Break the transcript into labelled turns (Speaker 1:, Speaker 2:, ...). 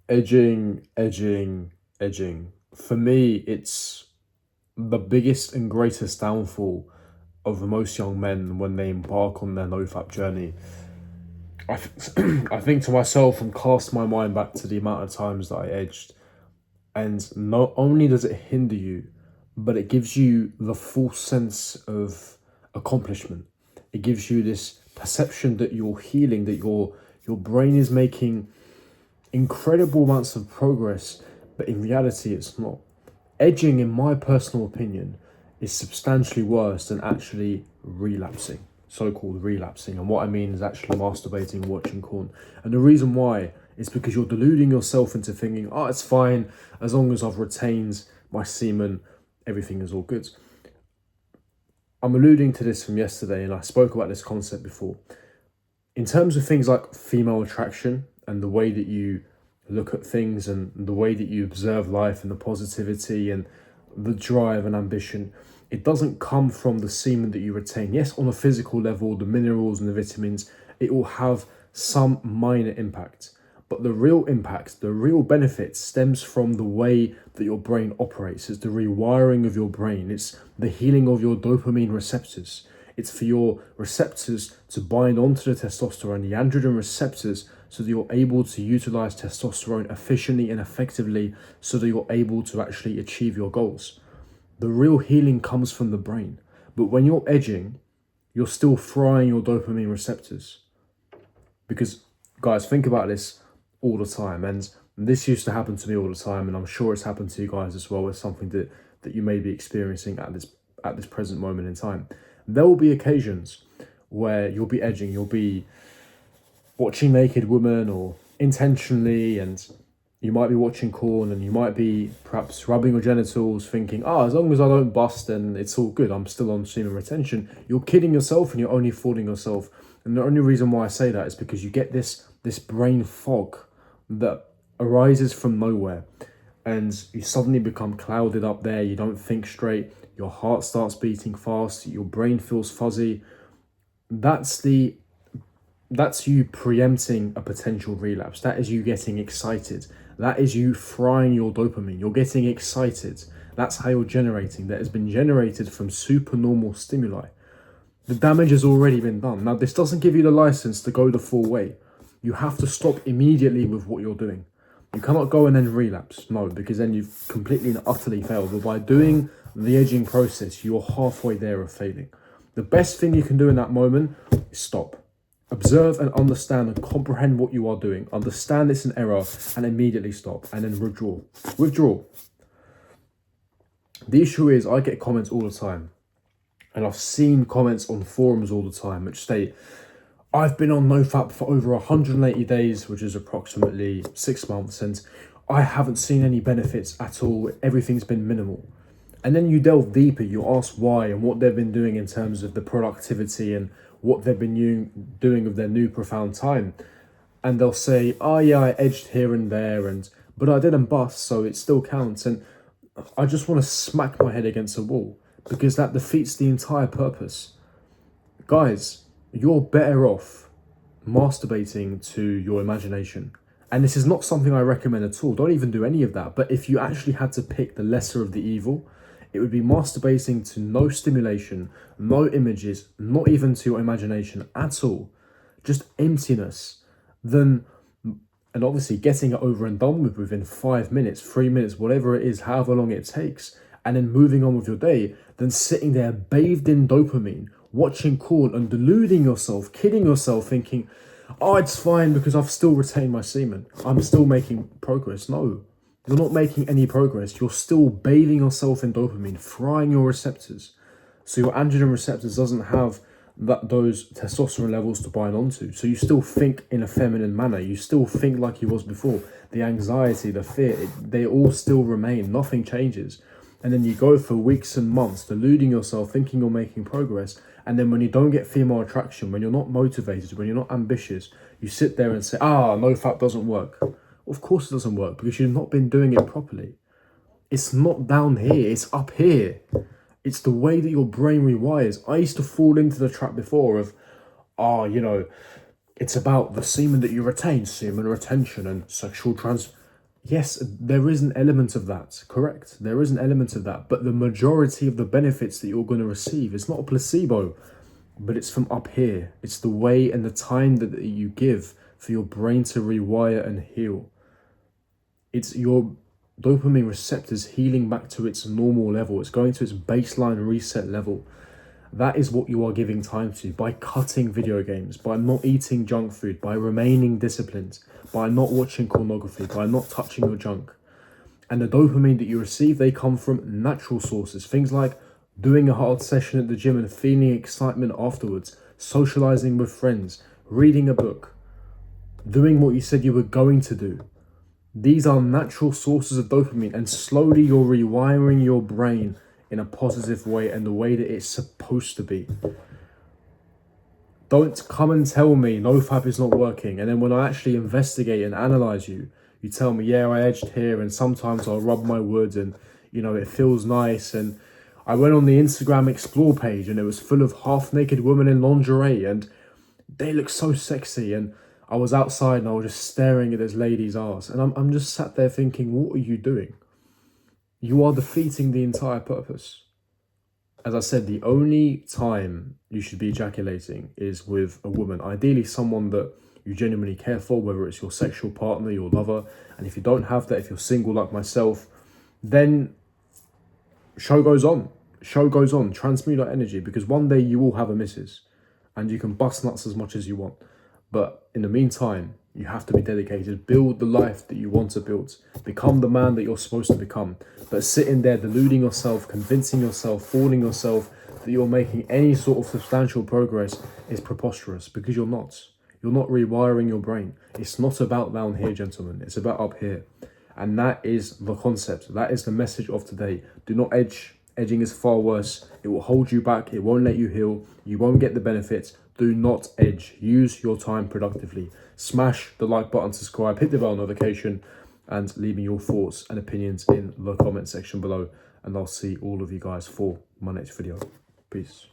Speaker 1: Edging. For me, it's the biggest and greatest downfall of most young men when they embark on their NoFap journey. I think to myself and cast my mind back to the amount of times that I edged, and not only does it hinder you, but it gives you the false sense of accomplishment. It gives you this perception that you're healing, that your brain is making incredible amounts of progress, but in reality, it's not. Edging, in my personal opinion, is substantially worse than actually relapsing, so called relapsing. And what I mean is actually masturbating, watching porn. And the reason why is because you're deluding yourself into thinking, oh, it's fine, as long as I've retained my semen, everything is all good. I'm alluding to this from yesterday, and I spoke about this concept before. In terms of things like female attraction and the way that you look at things and the way that you observe life and the positivity and the drive and ambition, it doesn't come from the semen that you retain. Yes, on a physical level, the minerals and the vitamins, it will have some minor impact. But the real impact, the real benefit stems from the way that your brain operates. It's the rewiring of your brain. It's the healing of your dopamine receptors. It's for your receptors to bind onto the testosterone, the androgen receptors, so that you're able to utilize testosterone efficiently and effectively so that you're able to actually achieve your goals. The real healing comes from the brain. But when you're edging, you're still frying your dopamine receptors. Because, guys, think about this all the time. And this used to happen to me all the time, and I'm sure it's happened to you guys as well. It's something that you may be experiencing at this present moment in time. There will be occasions where you'll be edging, you'll be watching naked women or intentionally, and you might be watching porn and you might be perhaps rubbing your genitals thinking, as long as I don't bust, then it's all good. I'm still on semen retention. You're kidding yourself and you're only fooling yourself. And the only reason why I say that is because you get this brain fog that arises from nowhere, and you suddenly become clouded up there. You don't think straight. Your heart starts beating fast. Your brain feels fuzzy. That's you preempting a potential relapse. That is you getting excited. That is you frying your dopamine. You're getting excited. That's how you're generating. That has been generated from supernormal stimuli. The damage has already been done. Now, this doesn't give you the license to go the full way. You have to stop immediately with what you're doing. You cannot go and then relapse. No, because then you've completely and utterly failed. But by doing the edging process, you're halfway there of failing. The best thing you can do in that moment is stop. Observe and understand and comprehend what you are doing. Understand it's an error and immediately stop, and then withdraw. Withdraw. The issue is I get comments all the time, and I've seen comments on forums all the time which state, I've been on NoFap for over 180 days, which is approximately 6 months, and I haven't seen any benefits at all. Everything's been minimal. And then you delve deeper, you ask why and what they've been doing in terms of the productivity and what they've been doing with their new profound time. And they'll say, yeah, I edged here and there, but I didn't bust, so it still counts. And I just want to smack my head against a wall, because that defeats the entire purpose. Guys, you're better off masturbating to your imagination. And this is not something I recommend at all. Don't even do any of that. But if you actually had to pick the lesser of the evil, it would be masturbating to no stimulation, no images, not even to your imagination at all. Just emptiness. And obviously getting it over and done with within 5 minutes, 3 minutes, whatever it is, however long it takes, and then moving on with your day, than sitting there bathed in dopamine, watching porn and deluding yourself, kidding yourself, thinking, it's fine because I've still retained my semen. I'm still making progress. No, you're not making any progress. You're still bathing yourself in dopamine, frying your receptors. So your androgen receptors doesn't have those testosterone levels to bind onto. So you still think in a feminine manner. You still think like you was before. The anxiety, the fear, they all still remain. Nothing changes. And then you go for weeks and months deluding yourself, thinking you're making progress. And then when you don't get female attraction, when you're not motivated, when you're not ambitious, you sit there and say, NoFap doesn't work. Well, of course it doesn't work, because you've not been doing it properly. It's not down here, it's up here. It's the way that your brain rewires. I used to fall into the trap before of, it's about the semen that you retain, semen retention and sexual Yes, there is an element of that, correct? There is an element of that, but the majority of the benefits that you're going to receive is not a placebo, but it's from up here. It's the way and the time that you give for your brain to rewire and heal. It's your dopamine receptors healing back to its normal level. It's going to its baseline reset level. That is what you are giving time to by cutting video games, by not eating junk food, by remaining disciplined, by not watching pornography, by not touching your junk. And the dopamine that you receive, they come from natural sources. Things like doing a hard session at the gym and feeling excitement afterwards, socializing with friends, reading a book, doing what you said you were going to do. These are natural sources of dopamine, and slowly you're rewiring your brain in a positive way and the way that it's supposed to be. Don't come and tell me NoFap is not working, and then when I actually investigate and analyze you, you tell me, yeah, I edged here, and sometimes I'll rub my wood, and it feels nice. And I went on the Instagram Explore page, and it was full of half-naked women in lingerie, and they look so sexy. And I was outside, and I was just staring at this lady's ass, and I'm just sat there thinking, what are you doing? You are defeating the entire purpose. As I said, the only time you should be ejaculating is with a woman, ideally someone that you genuinely care for, whether it's your sexual partner, your lover. And if you don't have that, if you're single like myself, then show goes on. Show goes on. Transmute that energy, because one day you will have a missus and you can bust nuts as much as you want. But in the meantime, you have to be dedicated. Build the life that you want to build. Become the man that you're supposed to become. But sitting there deluding yourself, convincing yourself, fooling yourself that you're making any sort of substantial progress is preposterous, because you're not. You're not rewiring your brain. It's not about down here, gentlemen. It's about up here. And that is the concept. That is the message of today. Do not edge. Edging is far worse. It will hold you back. It won't let you heal. You won't get the benefits. Do not edge. Use your time productively. Smash the like button, subscribe, hit the bell notification, and leave me your thoughts and opinions in the comment section below. And I'll see all of you guys for my next video. Peace.